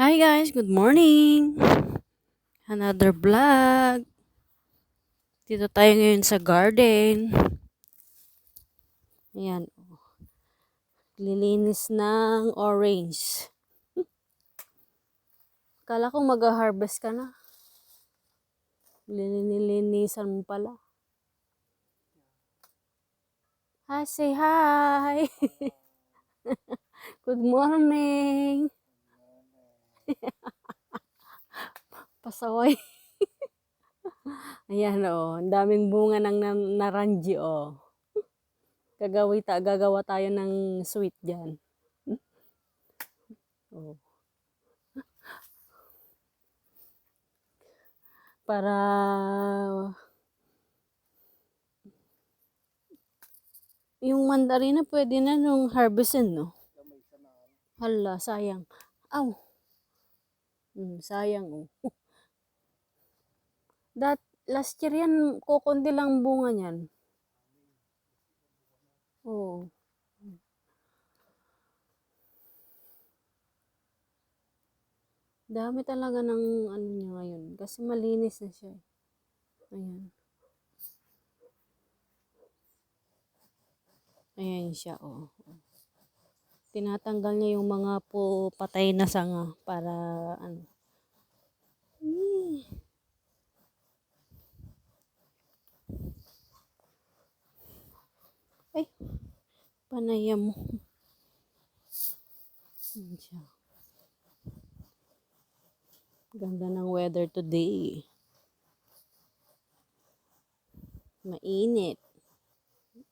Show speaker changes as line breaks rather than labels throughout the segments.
Hi guys, good morning. Another vlog. Dito tayo ngayon sa garden. Ayan, lilinis ng orange. Kala ko mag-harvest ka na. Lilinisan mo pala. Hi, say hi. Good morning. Pasaway. Ayan ang daming bunga ng naranji Gagawa tayo ng sweet dyan. Oh. Para yung mandarina pwede na nung harvestin, no? Hala, sayang. Aw. Sayang, oh. Last year yan, kukunti lang bunga niyan. Oo. Dami talaga ng ano niya ngayon. Kasi malinis na siya. Ayan. Ayan siya, oh. Tinatanggal niya yung mga patay na sanga para ano. Ay, panaya mo. Ayan siya. Ganda ng weather today. Mainit.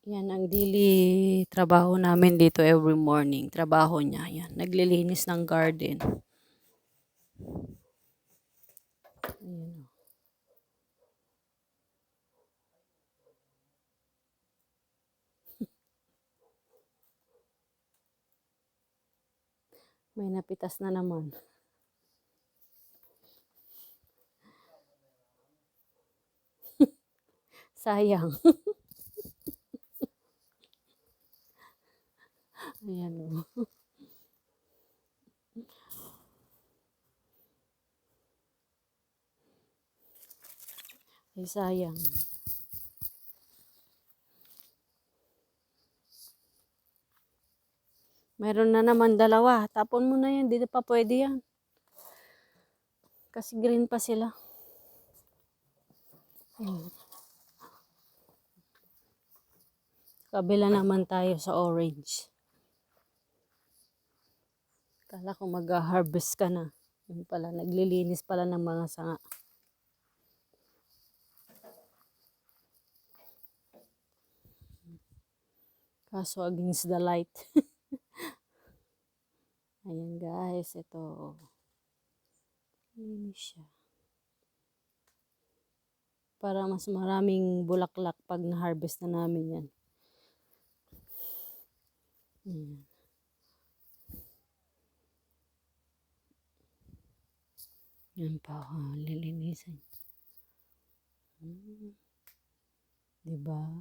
Yan ang daily trabaho namin dito every morning. Trabaho niya. Yan. Naglilinis ng garden. Ayan. May napitas na naman. Sayang. Ayan o. Ay, sayang. Meron na naman dalawa. Tapon mo na yan. Dito pa pwede yan. Kasi green pa sila. Kabila naman tayo sa orange. Kala ko mag-harvest ka na. Yun pala, naglilinis pala ng mga sanga. Kaso against the light. Ayan guys, ito. Linis siya. Para mas maraming bulaklak pag na-harvest na namin yan. Yan pa, lilinisan. Diba?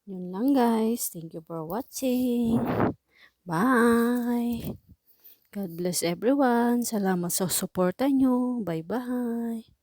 Yun lang guys. Thank you for watching. Bye! God bless everyone. Salamat sa suporta nyo. Bye-bye!